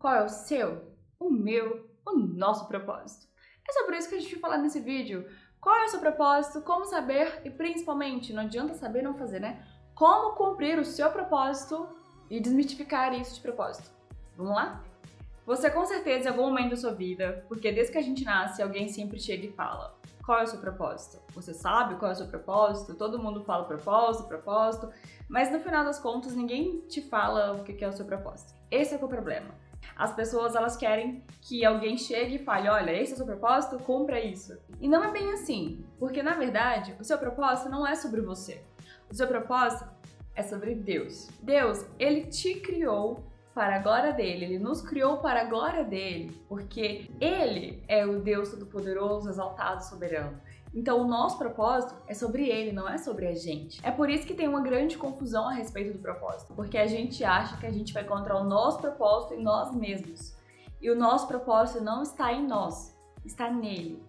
Qual é o seu, o meu, o nosso propósito? É sobre isso que a gente vai falar nesse vídeo. Qual é o seu propósito, como saber e principalmente, não adianta saber não fazer, né? Como cumprir o seu propósito e desmistificar isso de propósito. Vamos lá? Você com certeza em algum momento da sua vida, porque desde que a gente nasce, alguém sempre chega e fala: qual é o seu propósito? Você sabe qual é o seu propósito? Todo mundo fala propósito, mas no final das contas ninguém te fala o que é o seu propósito. Esse é o problema. As pessoas, elas querem que alguém chegue e fale: olha, esse é o seu propósito, cumpra isso. E não é bem assim, porque na verdade o seu propósito não é sobre você. O seu propósito é sobre Deus. Deus, Ele te criou para a glória dele, Ele nos criou para a glória dele, porque Ele é o Deus Todo-Poderoso, exaltado, soberano. Então o nosso propósito é sobre Ele, não é sobre a gente. É por isso que tem uma grande confusão a respeito do propósito, porque a gente acha que a gente vai encontrar o nosso propósito em nós mesmos. E o nosso propósito não está em nós, está nele.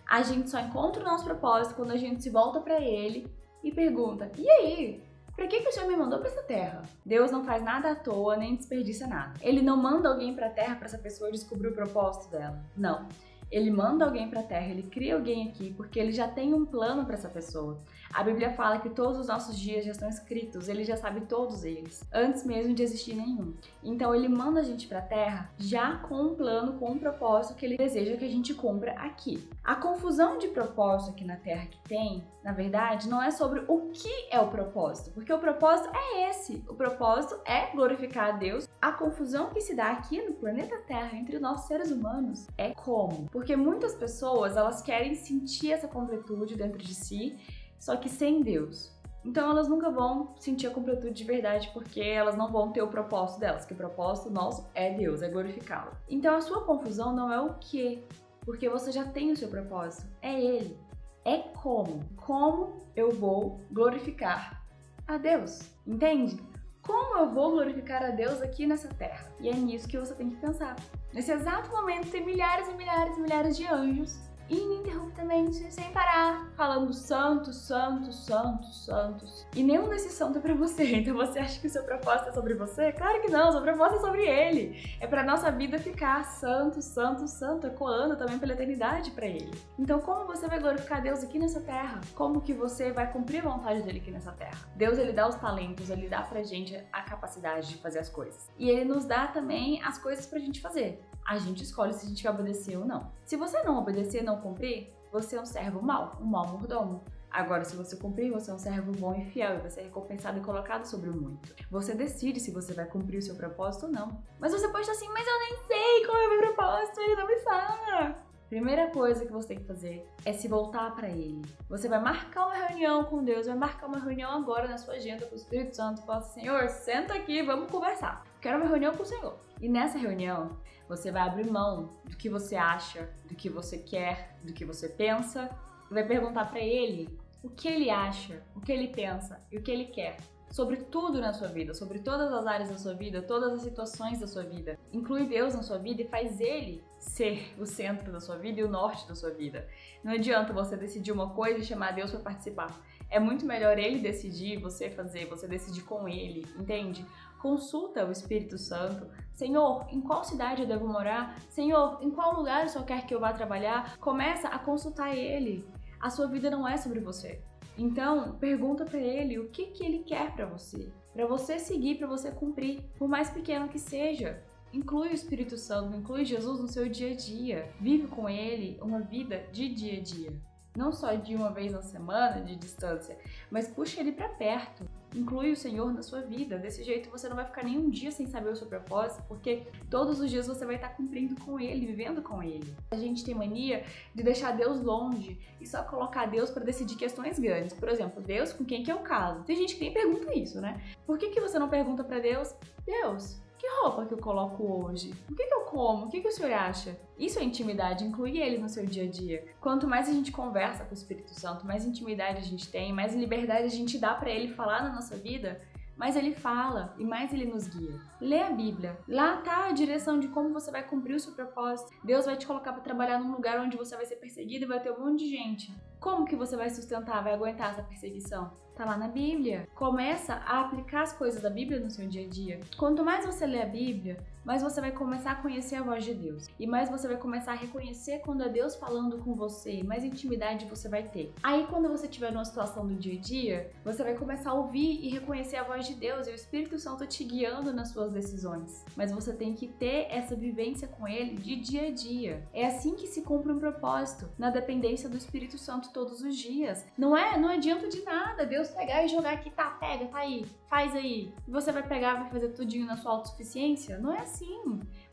A gente só encontra o nosso propósito quando a gente se volta para Ele e pergunta: e aí? Pra que o Senhor me mandou pra essa terra? Deus não faz nada à toa, nem desperdiça nada. Ele não manda alguém pra terra pra essa pessoa descobrir o propósito dela. Não. Ele manda alguém pra terra, ele cria alguém aqui, porque ele já tem um plano pra essa pessoa. A Bíblia fala que todos os nossos dias já estão escritos, ele já sabe todos eles, antes mesmo de existir nenhum. Então ele manda a gente pra terra já com um plano, com um propósito que ele deseja que a gente cumpra aqui. A confusão de propósito aqui na terra que tem, na verdade, não é sobre o que é o propósito, porque o propósito é esse. O propósito é glorificar a Deus. A confusão que se dá aqui no planeta Terra entre nós seres humanos é como. Porque muitas pessoas, elas querem sentir essa completude dentro de si, só que sem Deus. Então elas nunca vão sentir a completude de verdade, porque elas não vão ter o propósito delas, que o propósito nosso é Deus, é glorificá-lo. Então a sua confusão não é o que, porque você já tem o seu propósito, é Ele. É como. Como eu vou glorificar a Deus, entende? Como eu vou glorificar a Deus aqui nessa terra? E é nisso que você tem que pensar. Nesse exato momento tem milhares e milhares e milhares de anjos ininterruptamente, sem parar, falando santos, santos, santos, santos. E nenhum desses santos é pra você. Então você acha que o seu propósito é sobre você? Claro que não, o seu propósito é sobre Ele. É pra nossa vida ficar santo, santo, santo, ecoando também pela eternidade pra Ele. Então como você vai glorificar Deus aqui nessa terra? Como que você vai cumprir a vontade dEle aqui nessa terra? Deus, Ele dá os talentos, Ele dá pra gente a capacidade de fazer as coisas. E Ele nos dá também as coisas pra gente fazer. A gente escolhe se a gente vai obedecer ou não. Se você não obedecer, não cumprir, você é um servo mau, um mau mordomo. Agora, se você cumprir, você é um servo bom e fiel e vai ser recompensado e colocado sobre o muito. Você decide se você vai cumprir o seu propósito ou não. Mas você pode estar assim: mas eu nem sei qual é o meu propósito, ele não me fala. Primeira coisa que você tem que fazer é se voltar para Ele. Você vai marcar uma reunião com Deus, vai marcar uma reunião agora na sua agenda com o Espírito Santo. Fala assim: Senhor, senta aqui, vamos conversar. Quero uma reunião com o Senhor. E nessa reunião, você vai abrir mão do que você acha, do que você quer, do que você pensa, e vai perguntar para Ele o que Ele acha, o que Ele pensa e o que Ele quer. Sobre tudo na sua vida, sobre todas as áreas da sua vida, todas as situações da sua vida. Inclui Deus na sua vida e faz Ele ser o centro da sua vida e o norte da sua vida. Não adianta você decidir uma coisa e chamar Deus para participar. É muito melhor Ele decidir, você fazer, você decidir com Ele, entende? Consulta o Espírito Santo. Senhor, em qual cidade eu devo morar? Senhor, em qual lugar o Senhor quer que eu vá trabalhar? Começa a consultar Ele. A sua vida não é sobre você. Então, pergunta pra Ele o que Ele quer pra você seguir, pra você cumprir, por mais pequeno que seja. Inclui o Espírito Santo, inclui Jesus no seu dia a dia. Vive com Ele uma vida de dia a dia. Não só de uma vez na semana, de distância, mas puxa Ele pra perto. Inclui o Senhor na sua vida. Desse jeito você não vai ficar nenhum dia sem saber o seu propósito, porque todos os dias você vai estar cumprindo com Ele, vivendo com Ele. A gente tem mania de deixar Deus longe e só colocar Deus para decidir questões grandes. Por exemplo, Deus, com quem que eu caso? Tem gente que nem pergunta isso, né? Por que você não pergunta para Deus: Deus, que roupa que eu coloco hoje? O que eu como? O que o senhor acha? Isso é intimidade, inclui Ele no seu dia a dia. Quanto mais a gente conversa com o Espírito Santo, mais intimidade a gente tem, mais liberdade a gente dá para Ele falar na nossa vida, mais Ele fala e mais Ele nos guia. Lê a Bíblia. Lá tá a direção de como você vai cumprir o seu propósito. Deus vai te colocar para trabalhar num lugar onde você vai ser perseguido e vai ter um monte de gente. Como que você vai sustentar, vai aguentar essa perseguição? Tá lá na Bíblia. Começa a aplicar as coisas da Bíblia no seu dia a dia. Quanto mais você lê a Bíblia, mais você vai começar a conhecer a voz de Deus. E mais você vai começar a reconhecer quando é Deus falando com você, mais intimidade você vai ter. Aí quando você estiver numa situação do dia a dia, você vai começar a ouvir e reconhecer a voz de Deus e o Espírito Santo te guiando nas suas decisões. Mas você tem que ter essa vivência com Ele de dia a dia. É assim que se cumpre um propósito, na dependência do Espírito Santo todos os dias. Não adianta de nada Deus pegar e jogar aqui, tá, pega, tá aí, faz aí. E você vai pegar e vai fazer tudinho na sua autossuficiência? Não é assim.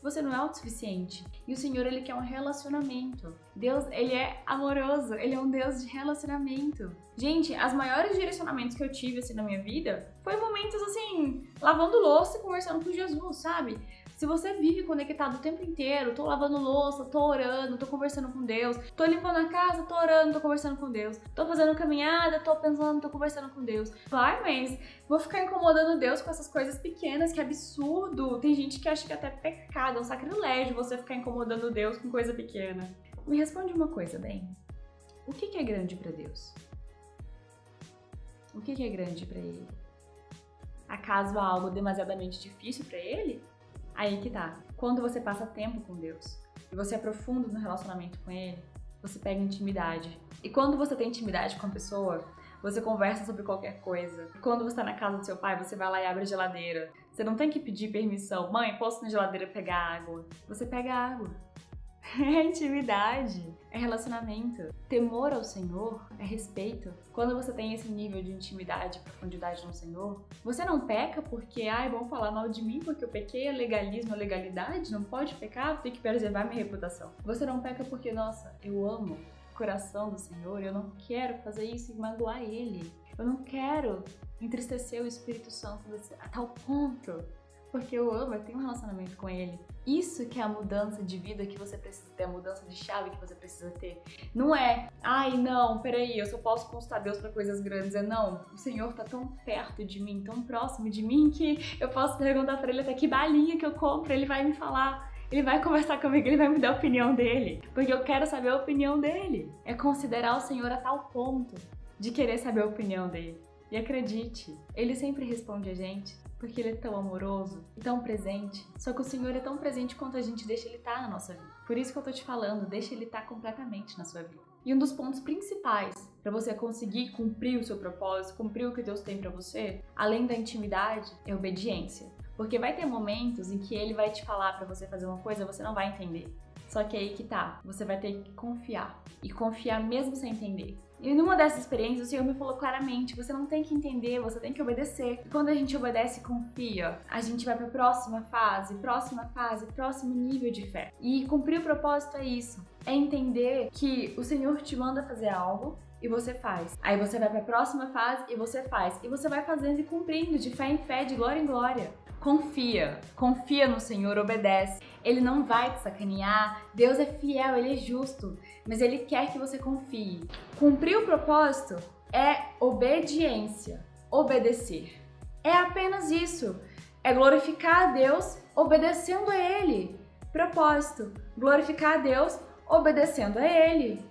Você não é autossuficiente. E o Senhor, Ele quer um relacionamento. Deus, Ele é amoroso. Ele é um Deus de relacionamento. Gente, as maiores direcionamentos que eu tive, assim, na minha vida foi momentos, assim, lavando louça e conversando com Jesus, sabe? Se você vive conectado o tempo inteiro, tô lavando louça, tô orando, tô conversando com Deus, tô limpando a casa, tô orando, tô conversando com Deus, tô fazendo caminhada, tô pensando, tô conversando com Deus. Vai, mas vou ficar incomodando Deus com essas coisas pequenas, que absurdo. Tem gente que acha que é até pecado, é um sacrilégio você ficar incomodando Deus com coisa pequena. Me responde uma coisa, bem. O que é grande pra Deus? O que é grande pra Ele? Acaso há algo demasiadamente difícil pra Ele? Aí que tá. Quando você passa tempo com Deus e você aprofunda no relacionamento com Ele, você pega intimidade. E quando você tem intimidade com a pessoa, você conversa sobre qualquer coisa. E quando você tá na casa do seu pai, você vai lá e abre a geladeira. Você não tem que pedir permissão. Mãe, posso na geladeira pegar água? Você pega água. É intimidade, é relacionamento. Temor ao Senhor é respeito. Quando você tem esse nível de intimidade e profundidade no Senhor, você não peca porque, vão falar mal de mim porque eu pequei, é legalismo, é legalidade, não pode pecar, tem que preservar minha reputação. Você não peca porque, nossa, eu amo o coração do Senhor, eu não quero fazer isso e magoar Ele. Eu não quero entristecer o Espírito Santo a tal ponto. Porque eu amo, eu tenho um relacionamento com Ele. Isso que é a mudança de vida que você precisa ter, a mudança de chave que você precisa ter. Não é, não, peraí, eu só posso consultar Deus pra coisas grandes. Não, o Senhor tá tão perto de mim, tão próximo de mim, que eu posso perguntar pra Ele até que balinha que eu compro, Ele vai me falar. Ele vai conversar comigo, Ele vai me dar a opinião dele. Porque eu quero saber a opinião dele. É considerar o Senhor a tal ponto de querer saber a opinião dele. E acredite, Ele sempre responde a gente. Porque Ele é tão amoroso e tão presente. Só que o Senhor é tão presente quanto a gente deixa Ele estar na nossa vida. Por isso que eu tô te falando, deixa Ele estar completamente na sua vida. E um dos pontos principais para você conseguir cumprir o seu propósito, cumprir o que Deus tem para você, além da intimidade, é obediência. Porque vai ter momentos em que Ele vai te falar para você fazer uma coisa e você não vai entender. Só que aí que tá, você vai ter que confiar. E confiar mesmo sem entender. E numa dessas experiências, o Senhor me falou claramente, você não tem que entender, você tem que obedecer. E quando a gente obedece e confia, a gente vai pra próxima fase, próximo nível de fé. E cumprir o propósito é isso. É entender que o Senhor te manda fazer algo e você faz. Aí você vai pra próxima fase e você faz. E você vai fazendo e cumprindo, de fé em fé, de glória em glória. Confia no Senhor, obedece. Ele não vai te sacanear, Deus é fiel, Ele é justo, mas Ele quer que você confie. Cumprir o propósito é obediência, obedecer. É apenas isso, é glorificar a Deus obedecendo a Ele. Propósito, glorificar a Deus obedecendo a Ele.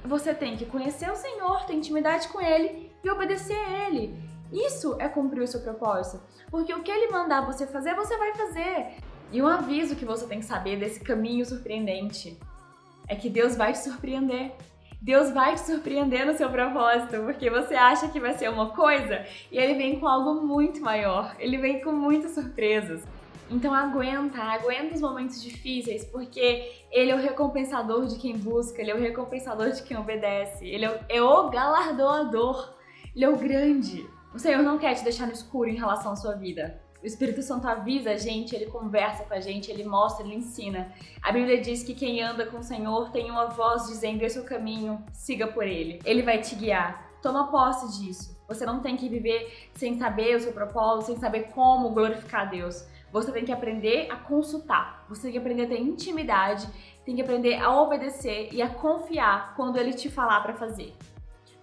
Você tem que conhecer o Senhor, ter intimidade com Ele e obedecer a Ele. Isso é cumprir o seu propósito, porque o que Ele mandar você fazer, você vai fazer. E um aviso que você tem que saber desse caminho surpreendente é que Deus vai te surpreender. Deus vai te surpreender no seu propósito, porque você acha que vai ser uma coisa e Ele vem com algo muito maior. Ele vem com muitas surpresas. Então aguenta os momentos difíceis, porque Ele é o recompensador de quem busca, Ele é o recompensador de quem obedece, Ele é o galardoador, Ele é o grande. O Senhor não quer te deixar no escuro em relação à sua vida. O Espírito Santo avisa a gente, Ele conversa com a gente, Ele mostra, Ele ensina. A Bíblia diz que quem anda com o Senhor tem uma voz dizendo: esse é o caminho, siga por Ele. Ele vai te guiar. Toma posse disso. Você não tem que viver sem saber o seu propósito, sem saber como glorificar a Deus. Você tem que aprender a consultar. Você tem que aprender a ter intimidade, tem que aprender a obedecer e a confiar quando Ele te falar para fazer.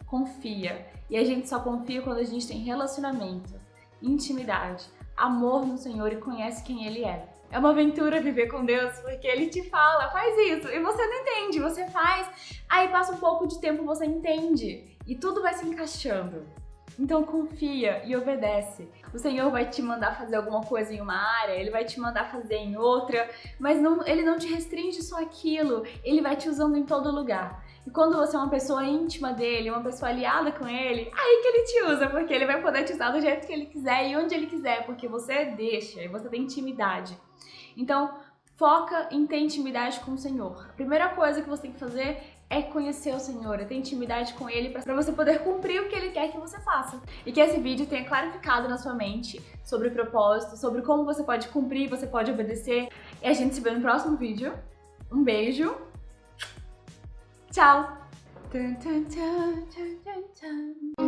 Confia. E a gente só confia quando a gente tem relacionamento, intimidade, amor no Senhor e conhece quem Ele é. É uma aventura viver com Deus, porque Ele te fala, faz isso, e você não entende, você faz, aí passa um pouco de tempo, você entende, e tudo vai se encaixando. Então confia e obedece. O Senhor vai te mandar fazer alguma coisa em uma área, Ele vai te mandar fazer em outra, mas Ele não te restringe só aquilo, Ele vai te usando em todo lugar. E quando você é uma pessoa íntima dele, uma pessoa aliada com ele, aí que ele te usa, porque ele vai poder te usar do jeito que ele quiser e onde ele quiser, porque você deixa e você tem intimidade. Então, foca em ter intimidade com o Senhor. A primeira coisa que você tem que fazer é conhecer o Senhor, é ter intimidade com Ele para você poder cumprir o que Ele quer que você faça. E que esse vídeo tenha clarificado na sua mente sobre o propósito, sobre como você pode cumprir, você pode obedecer. E a gente se vê no próximo vídeo. Um beijo. Tchau! Tchau.